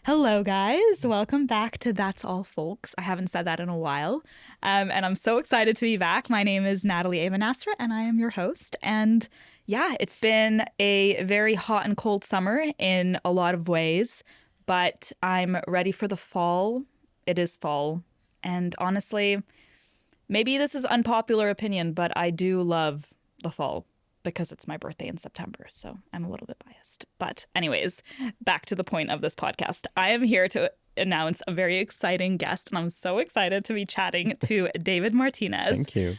Hello, guys. Welcome back to That's All Folks. I haven't said that in a while. And I'm so excited to be back. My name is Natalie Ava Nasr, and I am your host. And yeah, it's been a very hot and cold summer in a lot of ways, but I'm ready for the fall. It is fall. And honestly, maybe this is unpopular opinion, but I do love the fall because it's my birthday in September, so I'm a little bit biased. But anyways, back to the point of this podcast. I am here to announce a very exciting guest, and I'm so excited to be chatting to David Martinez. Thank you.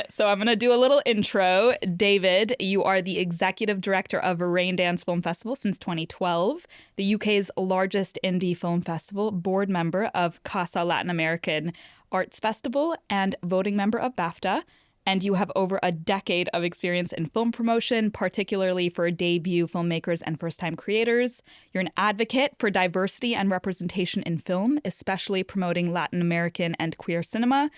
So I'm going to do a little intro. David, you are the executive director of Raindance Film Festival since 2012, the UK's largest indie film festival, board member of Casa Latin American Arts Festival, and voting member of BAFTA. And you have over a decade of experience in film promotion, particularly for debut filmmakers and first-time creators. You're an advocate for diversity and representation in film, especially promoting Latin American and queer cinema.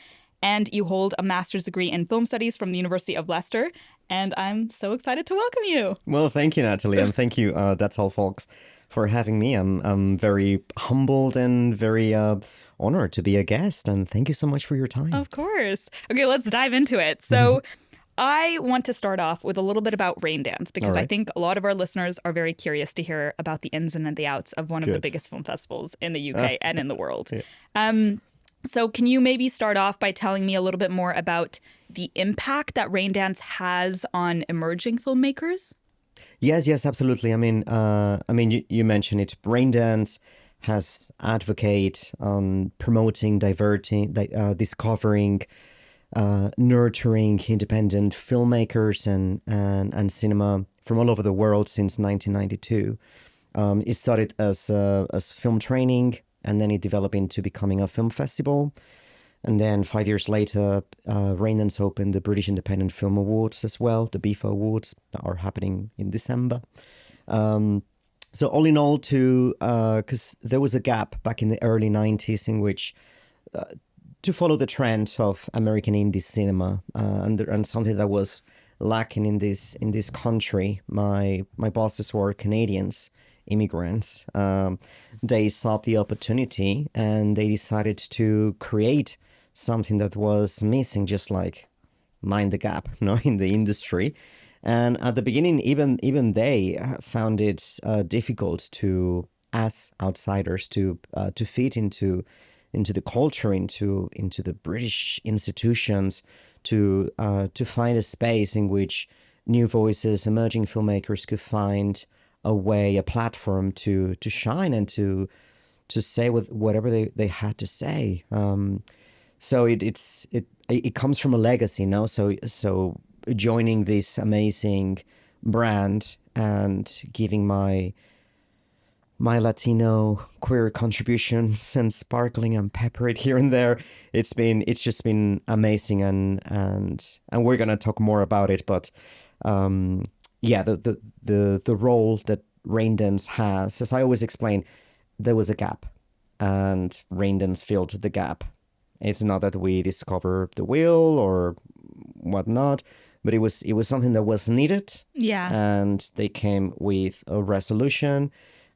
And you hold a master's degree in film studies from the University of Leicester. And I'm so excited to welcome you. Well, thank you, Natalie. And thank you, That's All Folks, for having me. I'm very humbled and very honored to be a guest. And thank you so much for your time. Of course. Okay, let's dive into it. So I want to start off with a little bit about Raindance, because I think a lot of our listeners are very curious to hear about the ins and the outs of one of the biggest film festivals in the UK and in the world. Yeah. So can you maybe start off by telling me a little bit more about the impact that Raindance has on emerging filmmakers? Yes, absolutely. You mentioned it. Raindance has advocate on promoting, discovering, nurturing independent filmmakers and cinema from all over the world since 1992. It started as film training, and then it developed into becoming a film festival. And then 5 years later, Raindance opened the British Independent Film Awards as well, the BIFA Awards that are happening in December. So all in all, because there was a gap back in the early 90s in which, to follow the trend of American indie cinema, and something that was lacking in this country, my bosses were Canadians, immigrants. They saw the opportunity and they decided to create something that was missing, just like Mind the Gap, in the industry. And at the beginning, even they found it difficult to, as outsiders, to fit into the culture, into the British institutions, to find a space in which new voices, emerging filmmakers could find a way, a platform to shine and to say whatever they had to say. So it comes from a legacy, So joining this amazing brand and giving my Latino queer contributions and sparkling and pepper it here and there, it's just been amazing, and we're gonna talk more about it, but the role that Raindance has, as I always explain, there was a gap, and Raindance filled the gap. It's not that we discovered the wheel or whatnot, but it was something that was needed. Yeah. And they came with a resolution,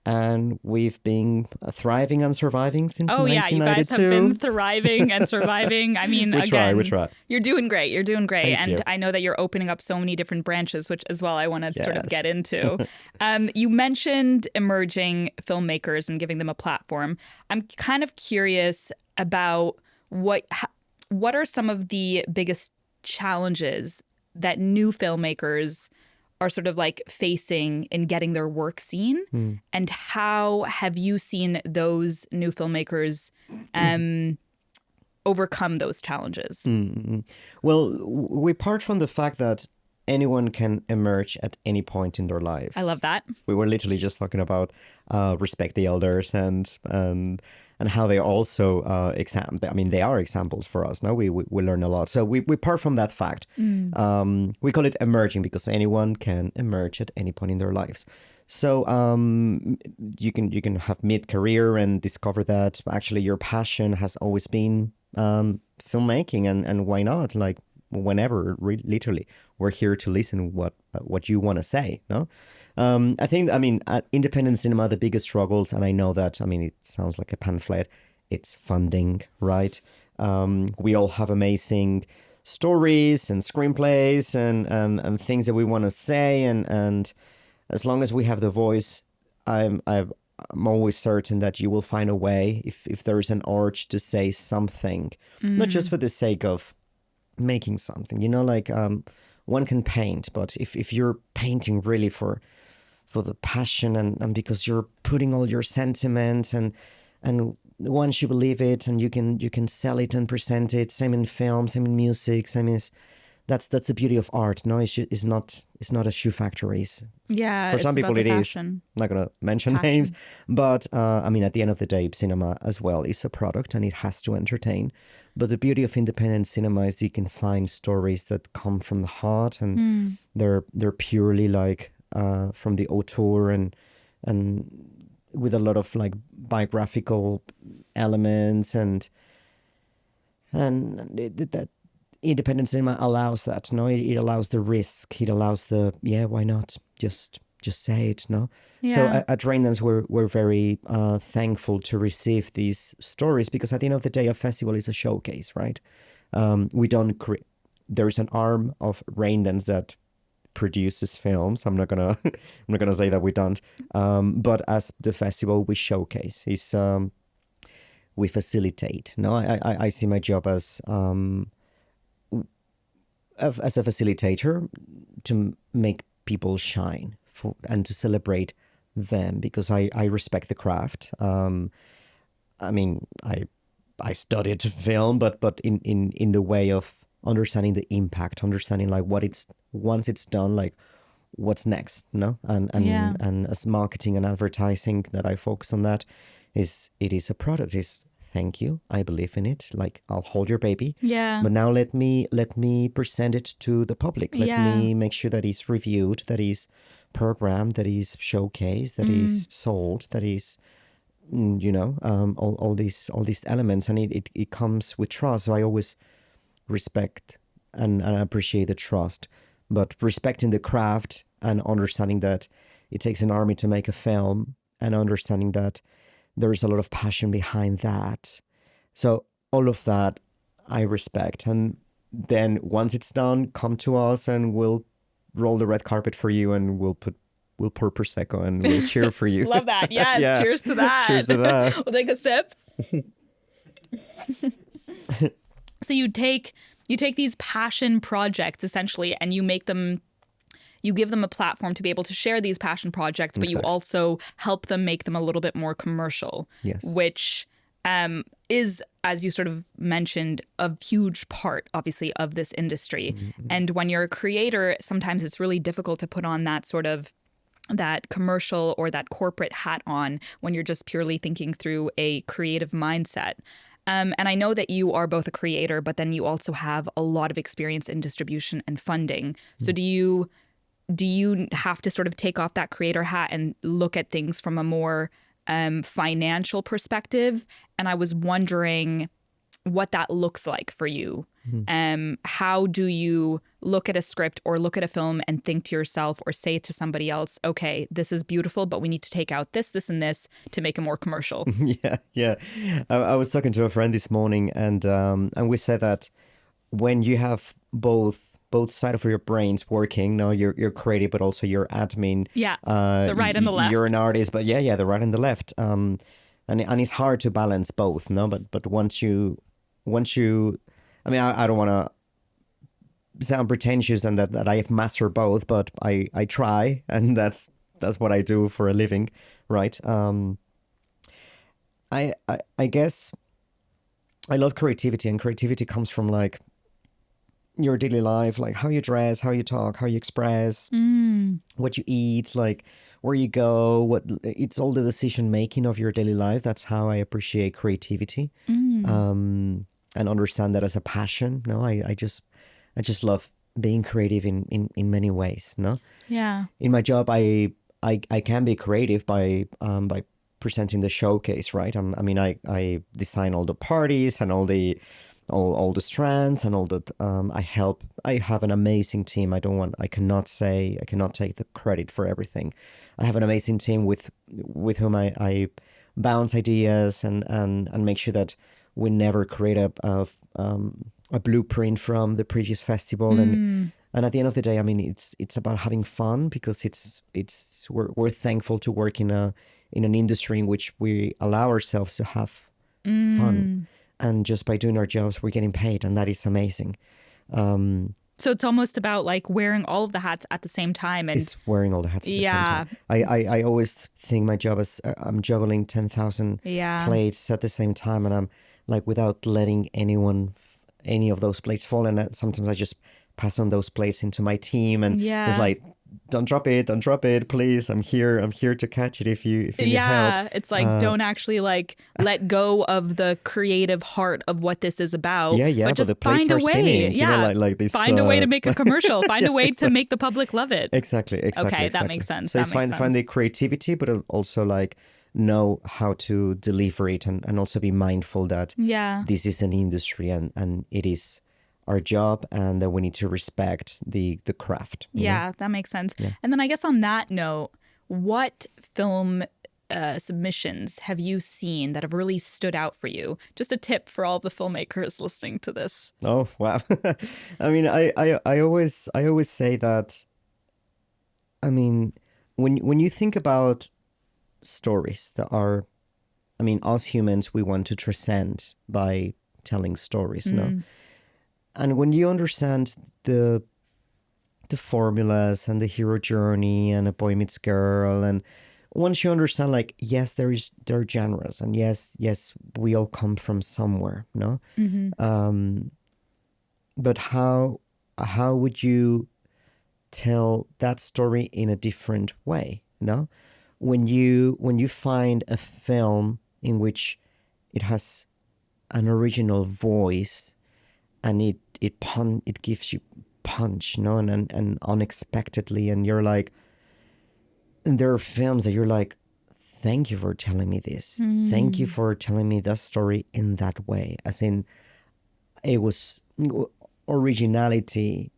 and we've been thriving and surviving since 1992. Oh yeah, you guys have been thriving and surviving. I mean, we try. You're doing great. Thank you. I know that you're opening up so many different branches, which as well I want to sort of get into. You mentioned emerging filmmakers and giving them a platform. I'm kind of curious about what are some of the biggest challenges that new filmmakers are sort of like facing in getting their work seen, and how have you seen those new filmmakers overcome those challenges? Well, we part from the fact that anyone can emerge at any point in their lives. I love that. We were literally just talking about respect the elders and how they also they are examples for us. No, we learn a lot. So we part from that fact. We call it emerging because anyone can emerge at any point in their lives. So you can have mid-career and discover that actually your passion has always been filmmaking, and why not? Like whenever, literally, we're here to listen what what you want to say. No, I think, I mean, at independent cinema, the biggest struggles, and I know that, I mean, it sounds like a pamphlet, it's funding, right? We all have amazing stories and screenplays and things that we want to say, and as long as we have the voice, I'm always certain that you will find a way, if there is an urge to say something, not just for the sake of making something, you know, like one can paint, but if you're painting really for the passion and because you're putting all your sentiment and once you believe it and you can sell it and present it, same in film, same in music, same is that's the beauty of art. No, it's not a shoe factories. Yeah, for it's some people about the it is. passion. I'm not gonna mention Passion. names, but I mean, at the end of the day, cinema as well is a product and it has to entertain. But the beauty of independent cinema is you can find stories that come from the heart and they're purely like from the auteur and with a lot of like biographical elements and that independent cinema allows that. No, it allows the risk. It allows the why not? Just say it. No. Yeah. So at Raindance, we're very thankful to receive these stories because at the end of the day, a festival is a showcase, right? We don't. There's an arm of Raindance that produces films. I'm not gonna say that we don't. But as the festival, we showcase. We facilitate. No, I see my job as a facilitator to make people shine and to celebrate them because I respect the craft. I mean, I studied film, but in the way of understanding the impact, understanding like what it's once it's done, like what's next, no? And as marketing and advertising, that I focus on that it is a product. Is thank you, I believe in it. Like I'll hold your baby. Yeah. But now let me present it to the public. Let me make sure that it's reviewed, that is programmed, that is showcased, that is sold, that is all these elements, and it comes with trust. So I always respect and appreciate the trust, but respecting the craft and understanding that it takes an army to make a film and understanding that there is a lot of passion behind that. So all of that I respect. And then once it's done, come to us and we'll roll the red carpet for you and we'll pour Prosecco and we'll cheer for you. Love that. Yes. Yeah. Cheers to that. Cheers to that. We'll take a sip. So you take these passion projects essentially and you give them a platform to be able to share these passion projects, but Exactly. you also help them make them a little bit more commercial. Yes. Which is, as you sort of mentioned, a huge part, obviously, of this industry. Mm-hmm. And when you're a creator, sometimes it's really difficult to put on that commercial or that corporate hat on when you're just purely thinking through a creative mindset. And I know that you are both a creator, but then you also have a lot of experience in distribution and funding. So do you have to sort of take off that creator hat and look at things from a more financial perspective? And I was wondering what that looks like for you. How do you look at a script or look at a film and think to yourself or say to somebody else, okay, this is beautiful, but we need to take out this, and this to make it more commercial? Yeah. I was talking to a friend this morning and we said that when you have both sides of your brains working, no, you're creative, but also you're admin. Yeah, the right and the left. You're an artist, but yeah, the right and the left. And it's hard to balance both, no. But once you, I mean, I don't want to sound pretentious and that I have mastered both, but I try, and that's what I do for a living, right? I guess I love creativity, and creativity comes from like your daily life, like how you dress, how you talk, how you express, what you eat, like where you go, it's all the decision making of your daily life. That's how I appreciate creativity, and understand that as a passion. No, I just love being creative in many ways. No, Yeah. in my job, I can be creative by presenting the showcase, right? I mean, I design all the parties and all the all the strands and all the I help. I have an amazing team. I cannot take the credit for everything. I have an amazing team with whom I bounce ideas and make sure that we never create a blueprint from the previous festival. And at the end of the day, I mean, it's about having fun, because we're thankful to work in an industry in which we allow ourselves to have fun, and just by doing our jobs, we're getting paid, and that is amazing. So it's almost about like wearing all of the hats at the same time. And It's wearing all the hats at the same time. I always think my job is I'm juggling 10,000 plates at the same time, and I'm like, without letting any of those plates fall. And sometimes I just pass on those plates into my team, and it's like, don't drop it, please. I'm here to catch it if you need help. It's like, don't actually like let go of the creative heart of what this is about. But just the plates find a are way. spinning, you know, like this, find a way to make a commercial. Find a way to make the public love it. Exactly. Okay, that makes sense. So it's find the creativity, but also like know how to deliver it, and also be mindful that this is an industry, and it is our job, and that we need to respect the craft. You know? That makes sense. And then I guess on that note, what film submissions have you seen that have really stood out for you? Just a tip for all the filmmakers listening to this. Oh, wow. I mean, I always say that, I mean, when you think about stories that are, I mean, us humans, we want to transcend by telling stories, no? And when you understand the formulas and the hero journey and a boy meets girl, and once you understand, like, yes, there are genres, and yes, we all come from somewhere, no? But how would you tell that story in a different way, no? When you find a film in which it has an original voice, and it gives you punch, no, and unexpectedly, and you're like, and there are films that you're like, thank you for telling me this, thank you for telling me that story in that way, as in, it was originality.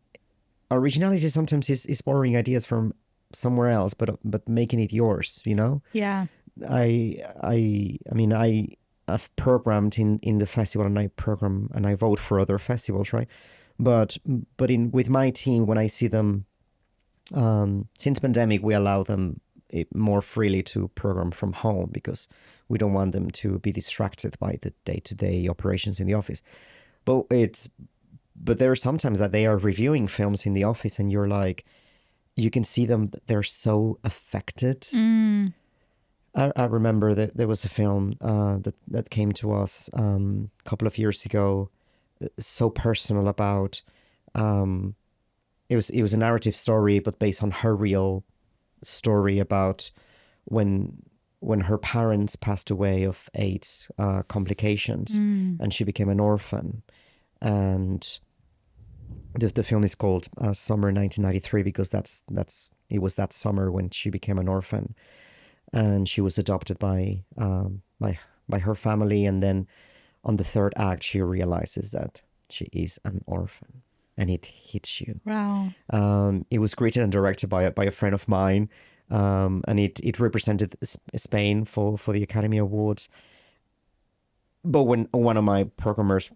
Originality sometimes is borrowing ideas from somewhere else, but making it yours, you know. I mean, I've programmed in the festival, and I vote for other festivals, right? But with my team, when I see them, since pandemic, we allow them more freely to program from home, because we don't want them to be distracted by the day-to-day operations in the office. But there are sometimes that they are reviewing films in the office, and you're like, you can see them, they're so affected. I remember that there was a film that came to us a couple of years ago, so personal, about it was a narrative story, but based on her real story, about when her parents passed away of AIDS complications, and she became an orphan. And the film is called Summer 1993, because it was that summer when she became an orphan. And she was adopted by her family, and then on the third act, she realizes that she is an orphan, and it hits you. Wow. It was created and directed by a friend of mine, and it represented Spain for the Academy Awards. But when one of my programmers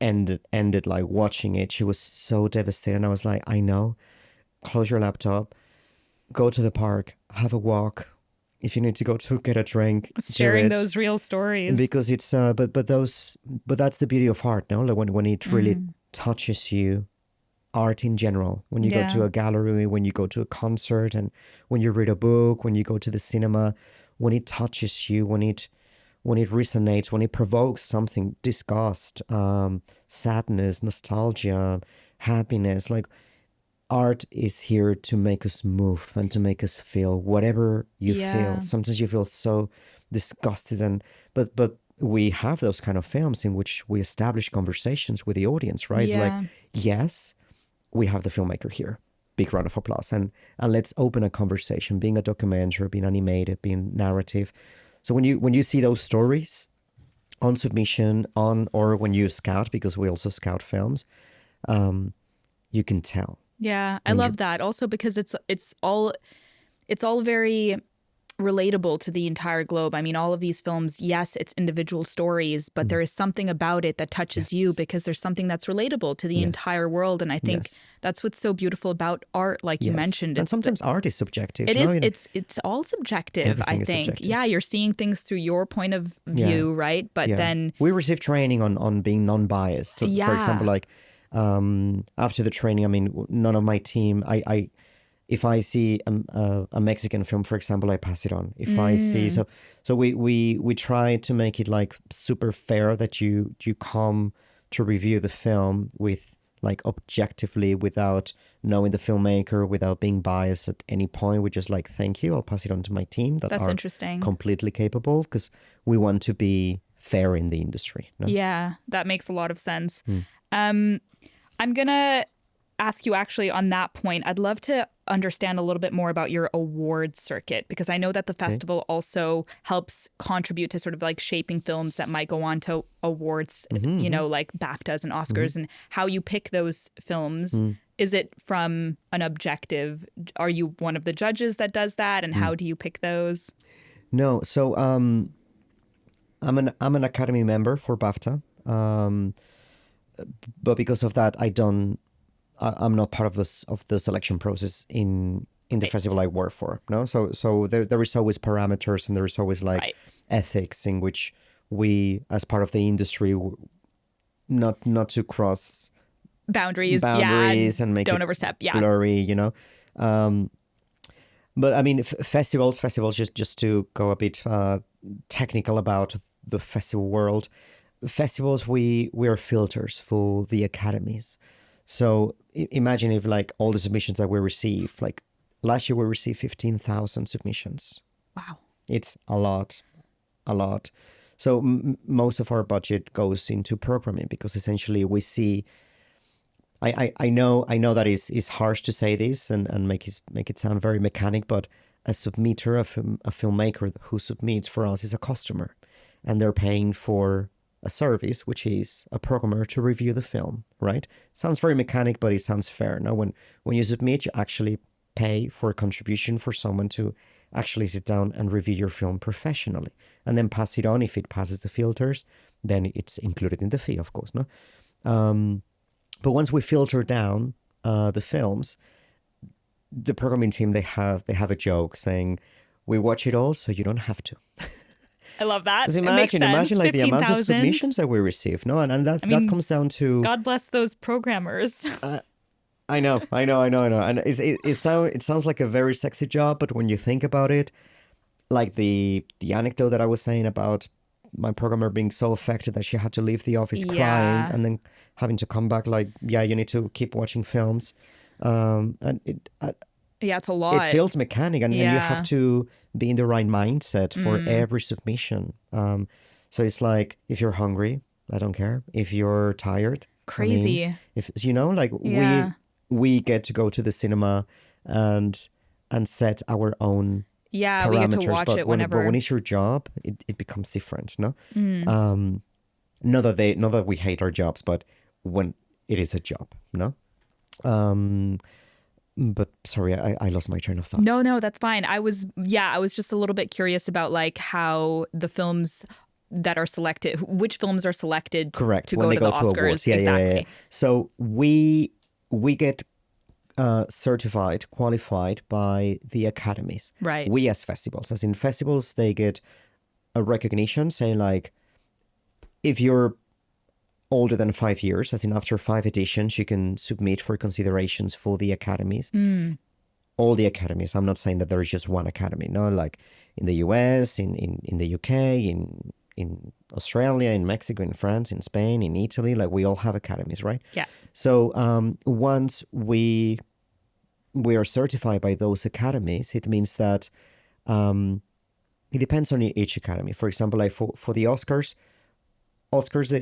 ended like watching it, she was so devastated, and I was like, I know, close your laptop, go to the park, have a walk. If you need to go to get a drink, sharing those real stories, because it's but that's the beauty of art, no? Like when it really touches you, art in general. When you go to a gallery, when you go to a concert, and when you read a book, when you go to the cinema, when it touches you, when it resonates, when it provokes something, disgust, sadness, nostalgia, happiness, like, art is here to make us move and to make us feel whatever you feel. Sometimes you feel so disgusted, but we have those kind of films in which we establish conversations with the audience, right? It's like, yes, we have the filmmaker here. Big round of applause, and let's open a conversation, being a documentary, being animated, being narrative. So when you see those stories, on submission, on or when you scout, because we also scout films, you can tell. Yeah, I love that. Also because it's all very relatable to the entire globe. I mean, all of these films, yes, it's individual stories, but there is something about it that touches you Yes. because there's something that's relatable to the Yes. entire world. And I think Yes. that's what's so beautiful about art, like you Yes. mentioned. And sometimes art is subjective. It No, is. It's all subjective. I everything is think. Yeah, subjective. you're seeing things through your point of Yeah. view, right? But Yeah. then, We receive training on being non-biased. So, for example, yeah, like after the training, I mean, none of my team, I if I see a Mexican film, for example, I pass it on. If I see, so we try to make it like super fair, that you come to review the film with like objectively, without knowing the filmmaker, without being biased at any point. We just like, thank you, I'll pass it on to my team that that's are interesting. completely capable, because we want to be fair in the industry. No? Yeah, that makes a lot of sense. Hmm. I'm gonna ask you actually on that point. I'd love to understand a little bit more about your awards circuit, because I know that the festival also helps contribute to sort of like shaping films that might go on to awards, you know, like BAFTAs and Oscars, and how you pick those films. Is it from an objective? Are you one of the judges that does that, and how do you pick those? No, so I'm an Academy member for BAFTA, but because of that, I'm not part of the selection process in the Right. festival I work for. No, so there is always parameters, and there is always like Right. ethics in which we, as part of the industry, not to cross Boundaries, boundaries yeah, and make don't it overstep, yeah. blurry, you know. But I mean, festivals, just to go a bit technical about the festival world. Festivals, we are filters for the academies. So imagine if like all the submissions that we receive, like last year we received 15,000 submissions. Wow. It's a lot, a lot. So most of our budget goes into programming, because essentially we see. I know that is harsh to say this and make it sound very mechanic, but a submitter, a filmmaker who submits for us, is a customer, and they're paying for a service, which is a programmer to review the film, right? Sounds very mechanic, but it sounds fair. Now, when you submit, you actually pay for a contribution for someone to actually sit down and review your film professionally, and then pass it on. If it passes the filters, then it's included in the fee, of course, no? But once we filter down the films, the programming team, they have a joke saying, "We watch it all, so you don't have to." I love that. Because It makes sense. imagine like the amount of 15,000. submissions that we receive, no, and that comes down to. God bless those programmers. I know, and it sounds like a very sexy job, but when you think about it, like the anecdote that I was saying about my programmer being so affected that she had to leave the office crying, Yeah. and then having to come back like, yeah, you need to keep watching films, and Yeah, it's a lot. it feels mechanic, and you Yeah. have to be in the right mindset for every submission. So it's like, if you're hungry, I don't care. If you're tired, Crazy. if you know, like Yeah. we get to go to the cinema and set our own Yeah, we parameters, get to watch but it when whenever. it's your job, it becomes different. No, not that we hate our jobs, but when it is a job, no. But sorry, I lost my train of thought. No, that's fine. I was just a little bit curious about like how the films that are selected, which films are selected Correct. to When go they to go the to Oscars. awards. Yeah, exactly. yeah. So we get certified, qualified by the academies. Right. We, as festivals, as in festivals, they get a recognition saying like, if you're older than 5 years, as in after 5 editions, you can submit for considerations for the academies. All the academies. I'm not saying that there is just one academy. No, like in the US, in the UK, in Australia, in Mexico, in France, in Spain, in Italy, like we all have academies, right? Yeah. So once we are certified by those academies, it means that it depends on each academy. For example, like for the Oscars,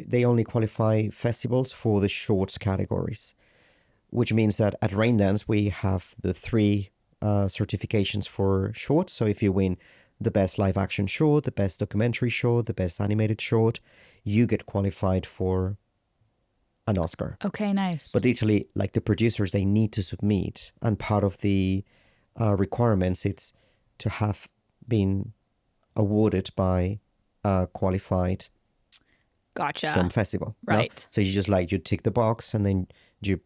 they only qualify festivals for the shorts categories, which means that at Raindance we have the 3 certifications for shorts. So if you win the best live action short, the best documentary short, the best animated short, you get qualified for an Oscar. Okay, nice. But literally, like the producers, they need to submit, and part of the requirements it's to have been awarded by a qualified Gotcha. film festival. Right. No? So you just like you tick the box, and then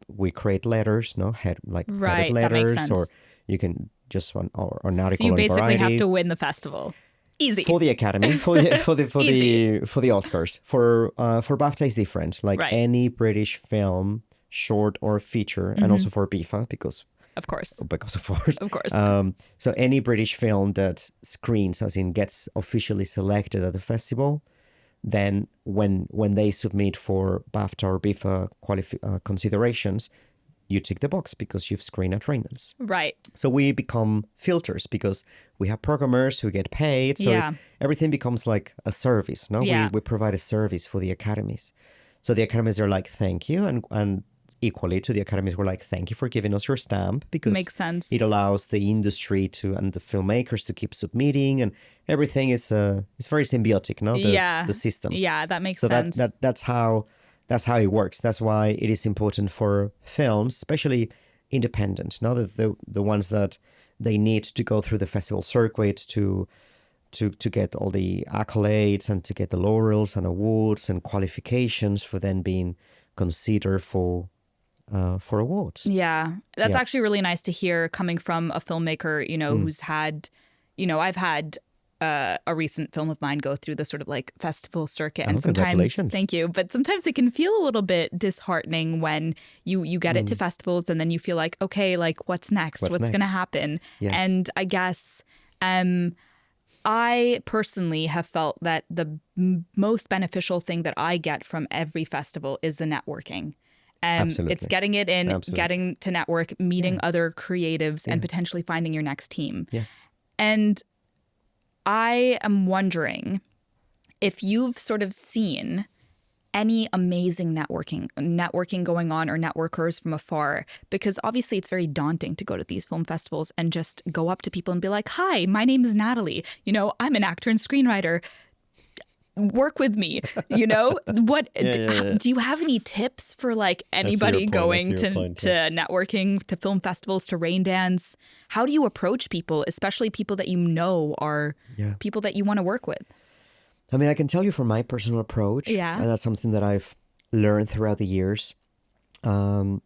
we create letters, headed Right, that makes letters, sense. or you can just one or an article So you on basically Variety. have to win the festival. Easy. For the Academy, for the Oscars. For BAFTA is different. Like Right. any British film, short or feature, and also for BIFA because Of course. of course. Of course. So any British film that screens, as in gets officially selected at the festival, then when they submit for BAFTA or BIFA considerations, you tick the box because you've screened at Raindance. Right. So we become filters because we have programmers who get paid. So Yeah. everything becomes like a service. No, Yeah. we provide a service for the academies. So the academies are like, thank you, and equally to the academies, we're like, thank you for giving us your stamp because Makes sense. it allows the industry to and the filmmakers to keep submitting, and everything is it's very symbiotic. No, the system. Yeah, that makes So sense. that's how it works. That's why it is important for films, especially independent, now that the ones that they need to go through the festival circuit to get all the accolades and to get the laurels and awards and qualifications for then being considered for awards. Yeah, that's Yeah. actually really nice to hear coming from a filmmaker, who's had, I've had a recent film of mine go through the sort of like festival circuit, and sometimes, congratulations. thank you, but sometimes it can feel a little bit disheartening when you get it to festivals and then you feel like, okay, like what's next? What's going to next? happen? Yes. And I guess I personally have felt that the most beneficial thing that I get from every festival is the networking. Absolutely. It's getting it in, Absolutely. getting to network, meeting other creatives, and potentially finding your next team. Yes. And I am wondering if you've sort of seen any amazing networking going on, or networkers from afar, because obviously it's very daunting to go to these film festivals and just go up to people and be like, hi, my name is Natalie. I'm an actor and screenwriter. Work with me. What do you have any tips for like anybody going to networking, to film festivals, to Raindance? How do you approach people, especially people that are people that you want to work with? I mean, I can tell you from my personal approach, Yeah. and that's something that I've learned throughout the years. We're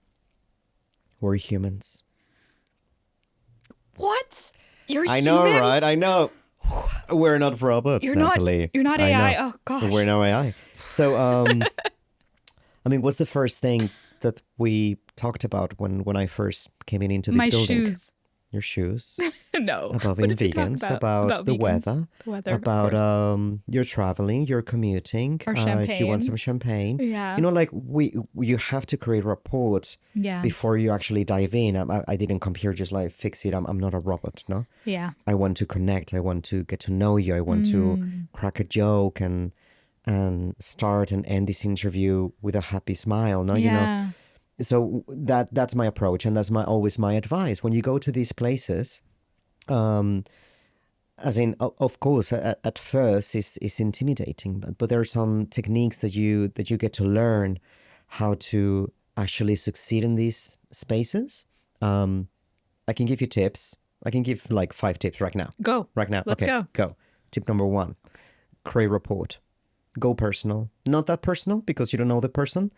humans. What? You're I know, humans? right? I know. We're not robots, You're Natalie. not I AI. know. Oh gosh. We're no AI. So, I mean, what's the first thing that we talked about when I first came into this My building? shoes. Your shoes. No. About What being did we talk vegans, about the vegans, weather, the weather, of about course. you're traveling, you're commuting. Or If you want champagne. some champagne, Yeah. like you have to create rapport Yeah. before you actually dive in. I didn't come here just like fix it. I'm not a robot, no. Yeah. I want to connect. I want to get to know you. I want to crack a joke and start and end this interview with a happy smile. No, Yeah. So that's my approach, and that's always my advice when you go to these places. As in, of course, at first it's intimidating, but there are some techniques that you get to learn how to actually succeed in these spaces. I can give you tips. I can give like 5 tips right now. Go. Right now. Let's Okay, go. Tip number 1, create rapport. Go personal. Not that personal because you don't know the person.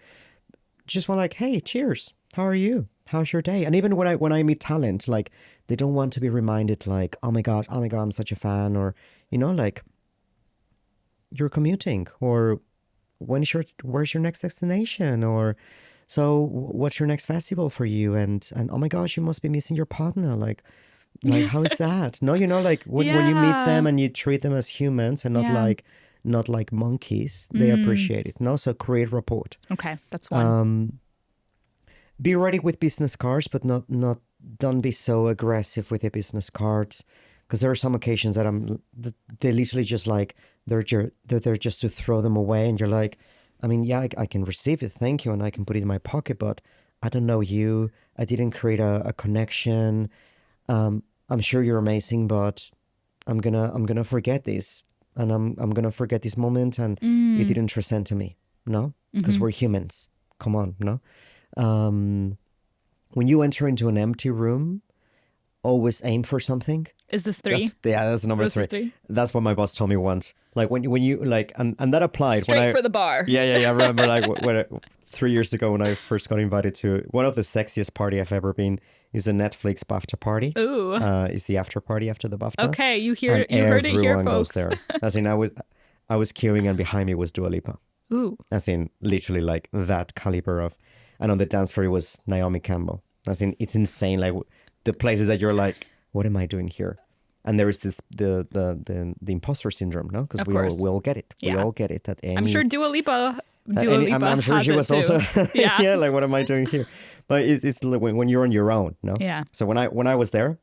Just one like, hey, cheers. How are you? How's your day? And even when I meet talent, like they don't want to be reminded like, oh my God, I'm such a fan, or like you're commuting, or where's your next destination, or so what's your next festival for you? And oh my gosh, you must be missing your partner. Like how is that? No, like when you meet Yeah. them and you treat them as humans and not like monkeys, they appreciate it. No, so create rapport. Okay, that's one. Be ready with business cards, but don't be so aggressive with your business cards, because there are some occasions that they literally just like they're there just to throw them away, and you're like, I mean, yeah, I can receive it, thank you, and I can put it in my pocket, but I don't know you. I didn't create a connection. I'm sure you're amazing, but I'm gonna forget this, and I'm gonna forget this moment, and it didn't transcend to me, no, because we're humans. Come on, no. When you enter into an empty room, always aim for something. Is this 3? That's number This is 3. 3. That's what my boss told me once. Like when you like, and that applied Straight for the bar. Yeah. I remember like when 3 years ago when I first got invited to one of the sexiest party I've ever been is a Netflix BAFTA party. Ooh. It's the after party after the BAFTA. Okay, you And heard it here, everyone goes folks. there. As in, I was queuing, and behind me was Dua Lipa. Ooh. As in, literally like that caliber of, and on the dance floor it was Naomi Campbell. As in, it's insane. Like the places that you're like, what am I doing here? And there is this the imposter syndrome, no? Because we all get it. Yeah. We all get it at any. I'm sure Dua Lipa I'm sure has she it was too. also. Yeah. Yeah. Like, what am I doing here? But it's when you're on your own, no? Yeah. So when I was there,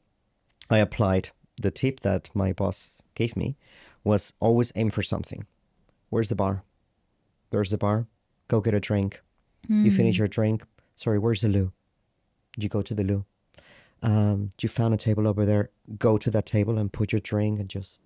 I applied the tip that my boss gave me was always aim for something. Where's the bar? There's the bar. Go get a drink. You finish your drink. Sorry, where's the loo? You go to the loo. You found a table over there. Go to that table and put your drink and just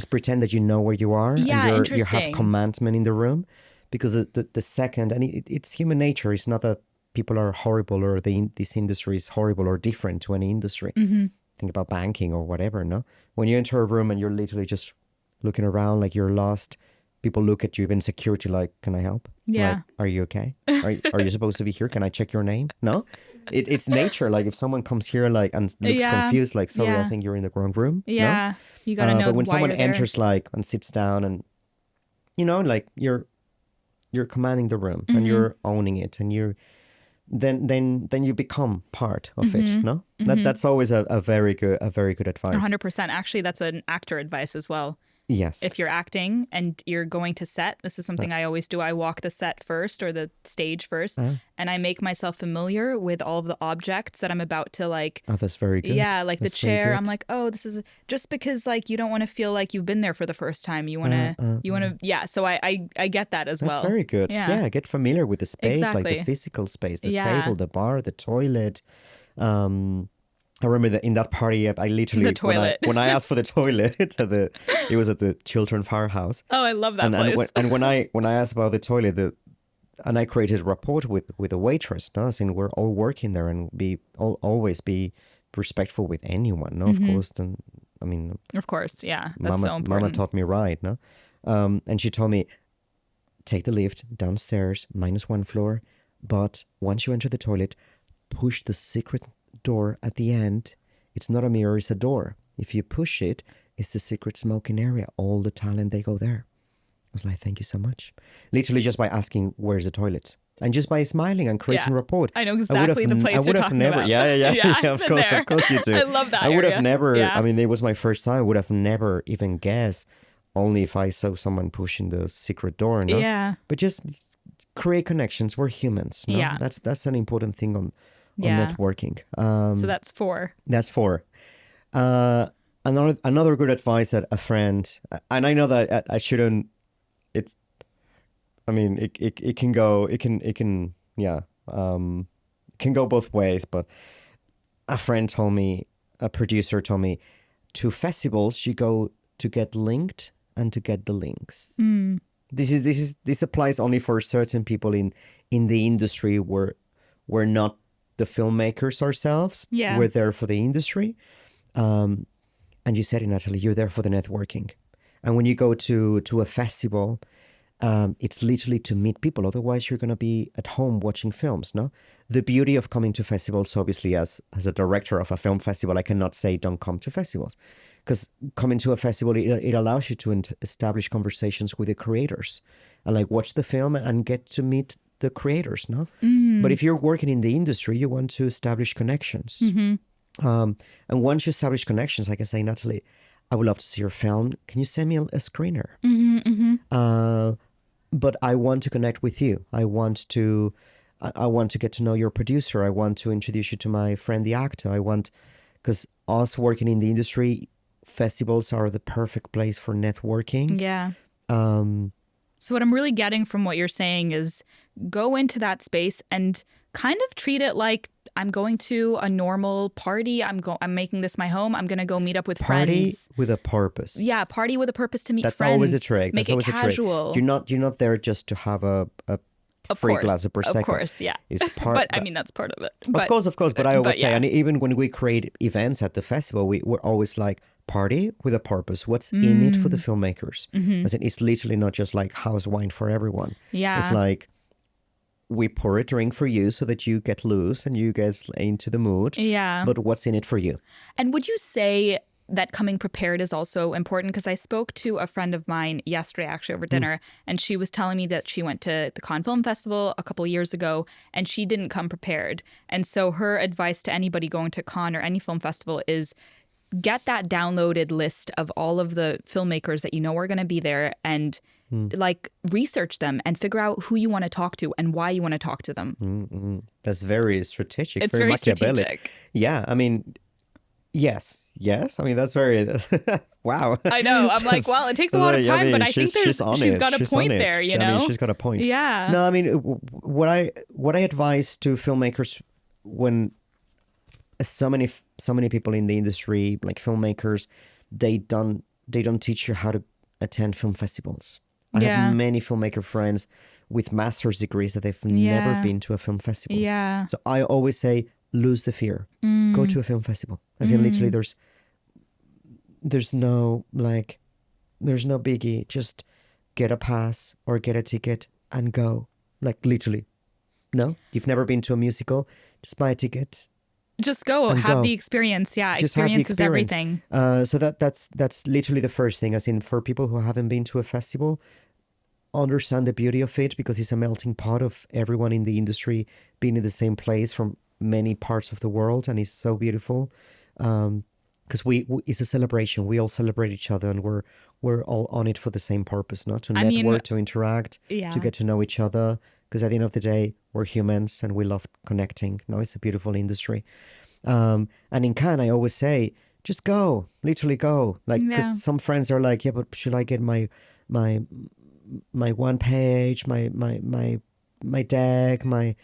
pretend that you know where you are. Yeah, and you interesting. have commandment in the room, because the second, and it's human nature. It's not that people are horrible or this industry is horrible or different to any industry. Think about banking or whatever. No, when you enter a room and you're literally just looking around like you're lost, people look at you, even security, like, can I help? Yeah. Like, are you okay? Are you supposed to be here? Can I check your name? No, it's nature. Like if someone comes here like and looks confused, like, sorry, I think you're in the wrong room. Yeah. No? You gotta know But when why someone you're there. enters like and sits down and, like you're commanding the room and you're owning it, and you're then you become part of it. No, that's always a very good advice. 100%. Actually, that's an actor advice as well. Yes. If you're acting and you're going to set, this is something I always do. I walk the set first, or the stage first, and I make myself familiar with all of the objects that I'm about to like. Oh, that's very good. Yeah, like That's the chair. very I'm good. like, oh, this is just because like you don't want to feel like you've been there for the first time. You want to, yeah. So I get that as That's well. very good. Yeah, get familiar with the space, like Exactly. the physical space, the Yeah. table, the bar, the toilet. I remember that in that party, I literally The toilet. when I asked for the toilet, it was at the Chiltern Firehouse. Oh, I love that and place. when I asked about the toilet, and I created a rapport with the waitress. No, saying we're all working there, and always be respectful with anyone. No, of course. And I mean, Of course, yeah, that's so Mama important. taught me right. No, and she told me, take the lift downstairs, -1 floor, but once you enter the toilet, push the secret door at the end. It's not a mirror, it's a door. If you push it, it's the secret smoking area. All the talent, they go there. I was like, thank you so much. Literally just by asking, where's the toilet? And just by smiling and creating rapport. I know exactly the place I you're would have talking never, about. Yeah, I've of been course, there. of course you do. I love that I would have area. never, Yeah. I mean, it was my first time. I would have never even guessed, only if I saw someone pushing the secret door. No? Yeah. But just create connections. We're humans. No? Yeah. That's an important thing on Yeah. networking. So that's 4. That's 4. Another good advice that a friend, and I know that I shouldn't. It's, I mean, it can go. It can can go both ways. But a friend told me, a producer told me, to festivals you go to get linked and to get the links. This applies only for certain people in the industry. We're not the filmmakers ourselves. Yeah. We're there for the industry. And you said it, Natalie, you're there for the networking. And when you go to a festival, it's literally to meet people. Otherwise, you're going to be at home watching films, no? The beauty of coming to festivals, obviously, as a director of a film festival, I cannot say don't come to festivals. Because coming to a festival, it allows you to establish conversations with the creators. And like watch the film and get to meet the creators, no? But if you're working in the industry, you want to establish connections. And once you establish connections, like I say, Natalie, I would love to see your film. Can you send me a screener? But I want to connect with you. I want to get to know your producer. I want to introduce you to my friend, the actor. Because us working in the industry, festivals are the perfect place for networking. Yeah. So what I'm really getting from what you're saying is go into that space and kind of treat it like I'm going to a normal party. I'm making this my home. I'm going to go meet up with Party friends. with a purpose. Yeah, party with a purpose to meet That's friends. always a trick. Make That's it always a trick. casual. You're not there just to have a Of free course, glass of prosecco. of course, yeah. It's part. But I mean, that's part of it. Of course. But I always say, yeah. and even when we create events at the festival, we're always like, party with a purpose. What's in it for the filmmakers? As in, it's literally not just like house wine for everyone. Yeah. It's like, we pour a drink for you so that you get loose and you get into the mood. Yeah. But what's in it for you? And would you say that coming prepared is also important? Because I spoke to a friend of mine yesterday, actually, over dinner, and she was telling me that she went to the Cannes Film Festival a couple of years ago and she didn't come prepared. And so her advice to anybody going to Cannes or any film festival is get that downloaded list of all of the filmmakers that you know are going to be there and like research them and figure out who you want to talk to and why you want to talk to them. That's very strategic. It's very very Machiavellic. strategic. Yeah, I mean, yes. I mean, that's very wow. I know. I'm like, well, it takes a lot of time, but I think she's got a point there. You know, I mean, she's got a point. Yeah. No, I mean, what I advise to filmmakers when so many people in the industry, like filmmakers, they don't teach you how to attend film festivals. I have many filmmaker friends with master's degrees that they've never been to a film festival. Yeah. So I always say, lose the fear. Go to a film festival. As in, literally, there's no biggie. Just get a pass or get a ticket and go. Like, literally. No, you've never been to a musical. Just buy a ticket. Just go. Have the experience. Yeah, Just have the experience is everything. So that's literally the first thing. As in, for people who haven't been to a festival, understand the beauty of it, because it's a melting pot of everyone in the industry being in the same place from many parts of the world, and it's so beautiful. Because it's a celebration. We all celebrate each other, and we're all on it for the same purpose, not to network, to interact, to get to know each other. Because at the end of the day, we're humans and we love connecting. No, it's a beautiful industry. And in Cannes, I always say, just go, literally go. Like, because some friends are like, yeah, but should I get my one page, my deck, my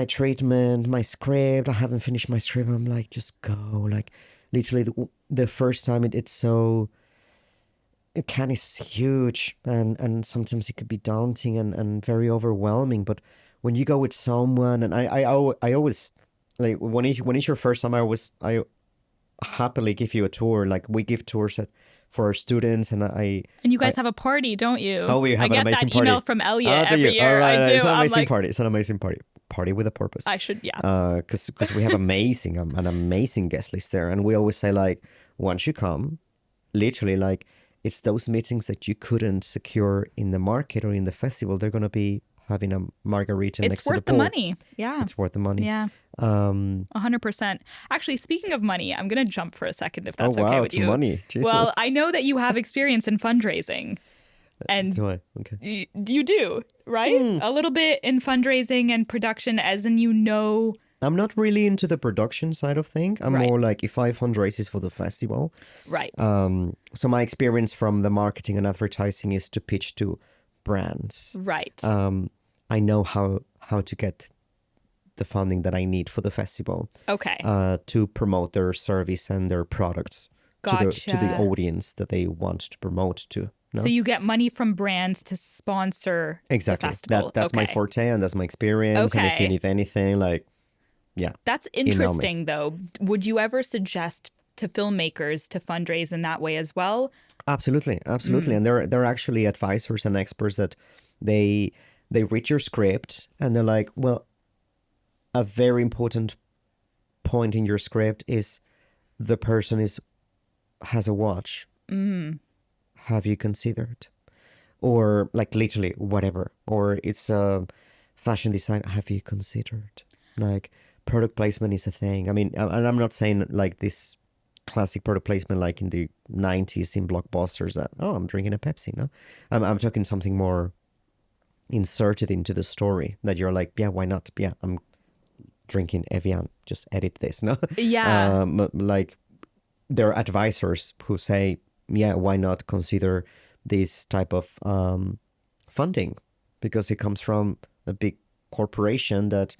treatment, my script? I haven't finished my script. I'm like, just go. Like, literally, the first time it's so. Cannes is huge, and sometimes it could be daunting and very overwhelming. But when you go with someone, and I always, like, when it's your first time, I happily give you a tour. Like, we give tours for our students, and you guys have a party, don't you? Oh, we have an amazing party. I get that email from Elliot every year. All right, I do. It's an amazing party. It's an amazing party with a purpose. I should, yeah. Because we have an amazing guest list there, and we always say, like, once you come, literally, like, it's those meetings that you couldn't secure in the market or in the festival. They're going to be having a margarita next to the pool. It's worth the money. Yeah. It's worth the money. Yeah. 100%. Actually, speaking of money, I'm going to jump for a second if that's okay with you. Money. Jesus. Well, I know that you have experience in fundraising. And do I? Okay. You do, right? A little bit in fundraising and production, as in, I'm not really into the production side of things. I'm more like, if I fundraise, it's for the festival. Right. So my experience from the marketing and advertising is to pitch to brands. Right. I know how to get the funding that I need for the festival. Okay. To promote their service and their products to the audience that they want to promote to. No? So you get money from brands to sponsor the festival. That's my forte, and that's my experience. Okay. And if you need anything, like, yeah. That's interesting, though. Would you ever suggest to filmmakers to fundraise in that way as well? Absolutely. And there are actually advisors and experts that they read your script and they're like, well, a very important point in your script is the person has a watch. Have you considered? Or, like, literally whatever. Or it's a fashion design. Have you considered? Like, product placement is a thing. I mean, and I'm not saying like this classic product placement like in the 90s in blockbusters that, oh, I'm drinking a Pepsi, no? I'm talking something more inserted into the story that you're like, yeah, why not? Yeah, I'm drinking Evian, just edit this, no? Yeah. Like, there are advisors who say, yeah, why not consider this type of funding? Because it comes from a big corporation that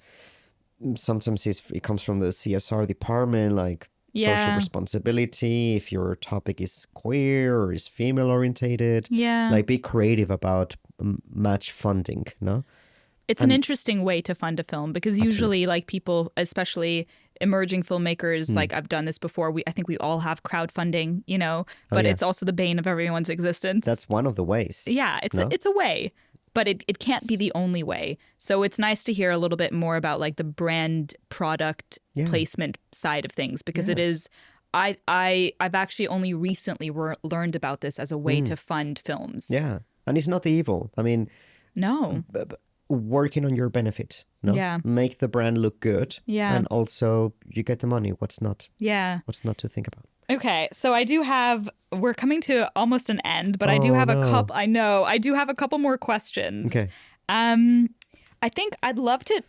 sometimes it comes from the CSR department, like social Yeah. responsibility. If your topic is queer or is female orientated, Yeah. like be creative about match funding, no? It's an interesting way to fund a film because usually like people, especially emerging filmmakers, like I've done this before. I think we all have crowdfunding, you know, but yeah. it's also the bane of everyone's existence. That's one of the ways. Yeah, it's a way, but it can't be the only way. So it's nice to hear a little bit more about like the brand product placement side of things because it is. I've actually only recently learned about this as a way to fund films. Yeah, and it's not evil. I mean, No. Working on your benefit, no? Yeah. Make the brand look good. Yeah. And also you get the money. What's not? Yeah. What's not to think about? Okay, so we're coming to almost an end, but I do have a couple. I know I do have a couple more questions. Okay. I think I'd love to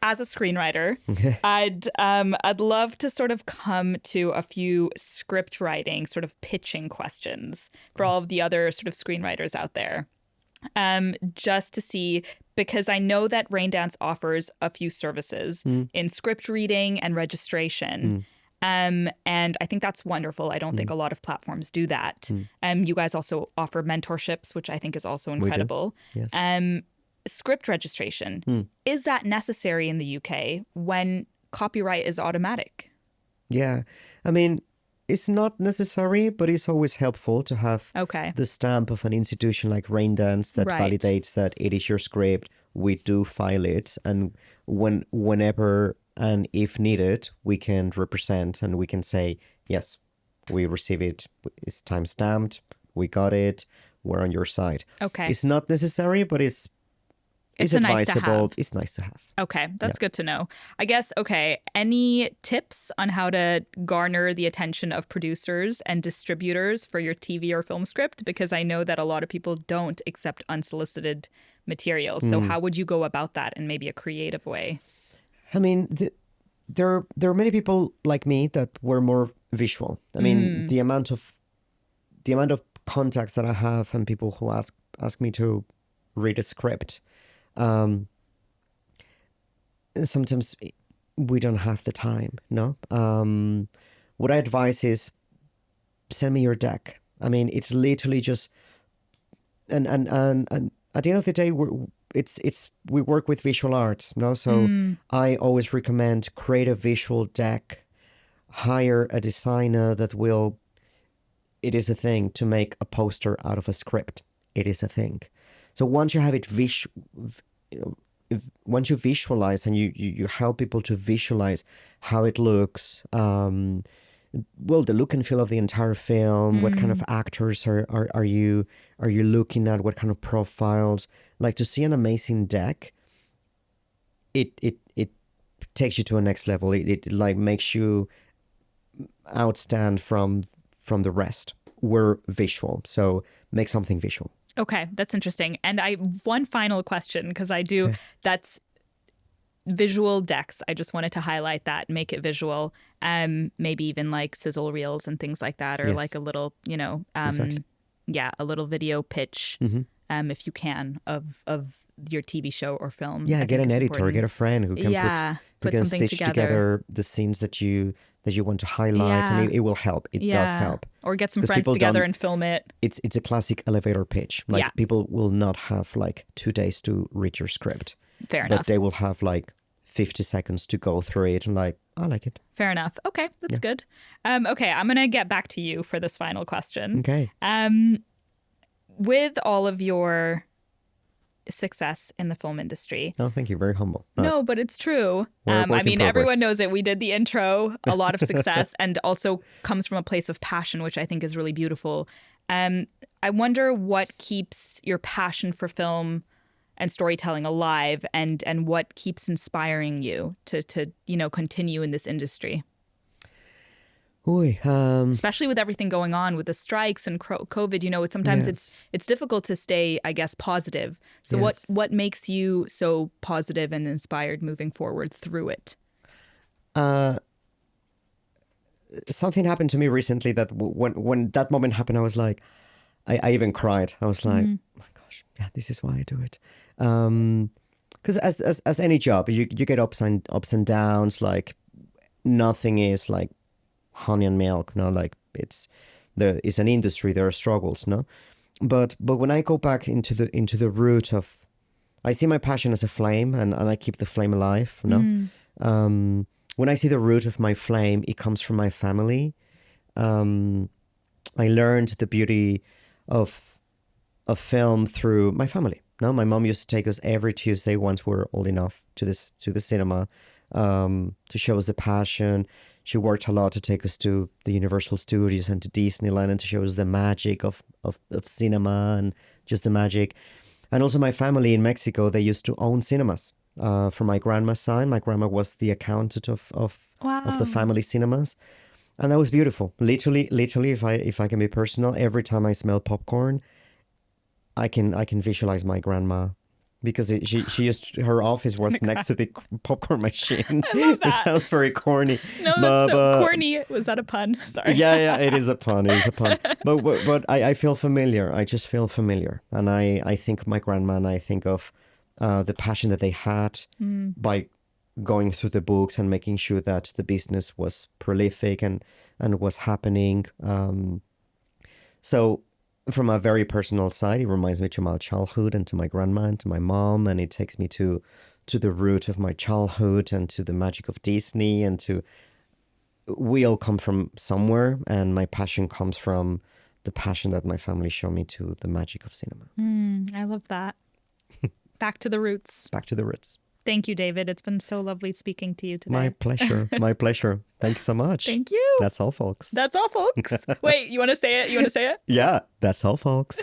as a screenwriter, I'd love to sort of come to a few script writing, sort of pitching questions for all of the other sort of screenwriters out there. Just to see, because I know that Raindance offers a few services in script reading and registration. And I think that's wonderful. I don't think a lot of platforms do that. You guys also offer mentorships, which I think is also incredible. Yes. Script registration, is that necessary in the UK when copyright is automatic? Yeah. I mean, it's not necessary, but it's always helpful to have the stamp of an institution like Raindance that validates that it is your script. We do file it. And whenever and if needed, we can represent and we can say, yes, we receive it. It's time stamped. We got it. We're on your side. Okay. It's not necessary, but it's advisable. Nice to have. It's nice to have. Okay, that's good to know. I guess, any tips on how to garner the attention of producers and distributors for your TV or film script? Because I know that a lot of people don't accept unsolicited material. So how would you go about that in maybe a creative way? I mean, there are many people like me that were more visual. I mean, the amount of contacts that I have and people who ask me to read a script. Sometimes we don't have the time, no? What I advise is send me your deck. I mean, it's literally just, and at the end of the day, we work with visual arts, no? So I always recommend create a visual deck, hire a designer that will, it is a thing to make a poster out of a script. It is a thing. So once you have it once you visualize and you help people to visualize how it looks, the look and feel of the entire film, what kind of actors are you looking at, what kind of profiles, like to see an amazing deck, it takes you to a next level. It like makes you outstand from the rest. We're visual, so make something visual. Okay, that's interesting. And one final question, because that's visual decks. I just wanted to highlight that, make it visual. Maybe even like sizzle reels and things like that, or like a little, exactly. A little video pitch, if you can, of your TV show or film. Yeah, get an editor, important. Get a friend who can put something stitch together the scenes that you want to highlight, and it will help. It does help. Or get some friends together and film it. It's a classic elevator pitch. Like people will not have like 2 days to read your script. Fair enough. But they will have like 50 seconds to go through it and like, I like it. Fair enough. Okay, that's good. Okay, I'm going to get back to you for this final question. Okay. With all of your success in the film industry. Oh, thank you. Very humble. No, but it's true. I mean, everyone knows it. We did the intro, a lot of success, and also comes from a place of passion, which I think is really beautiful. I wonder what keeps your passion for film and storytelling alive, and what keeps inspiring you to continue in this industry. Especially with everything going on with the strikes and COVID, sometimes it's difficult to stay, I guess, positive. So what makes you so positive and inspired moving forward through it? Something happened to me recently that when that moment happened, I was like, I even cried. I was like, oh my gosh, yeah, this is why I do it. because as any job, you get ups and downs. Like nothing is like honey and milk, no. Like it's an industry. There are struggles, no. But when I go back into the root of, I see my passion as a flame, and I keep the flame alive, you know. When I see the root of my flame, it comes from my family. I learned the beauty of film through my family. No, my mom used to take us every Tuesday once we were old enough to the cinema, to show us the passion. She worked a lot to take us to the Universal Studios and to Disneyland and to show us the magic of cinema and just the magic. And also my family in Mexico, they used to own cinemas. From my grandma's side, my grandma was the accountant of the family cinemas. And that was beautiful. Literally, if I can be personal, every time I smell popcorn, I can visualize my grandma, because she used, her office was next to the popcorn machine. I love It that. sounds very corny. No, that's so corny. Was that a pun? Sorry. Yeah, it is a pun. It is a pun. But I feel familiar. I just feel familiar, and I think of my grandma, and I think of the passion that they had by going through the books and making sure that the business was prolific and was happening. So from a very personal side, it reminds me to my childhood and to my grandma and to my mom, and it takes me to the root of my childhood and to the magic of Disney, and to, we all come from somewhere, and my passion comes from the passion that my family showed me to the magic of cinema. I love that. Back to the roots. Back to the roots. Thank you, David. It's been so lovely speaking to you today. My pleasure. My pleasure. Thanks so much. Thank you. That's all, folks. That's all, folks. Wait, you want to say it? You want to say it? Yeah, that's all, folks.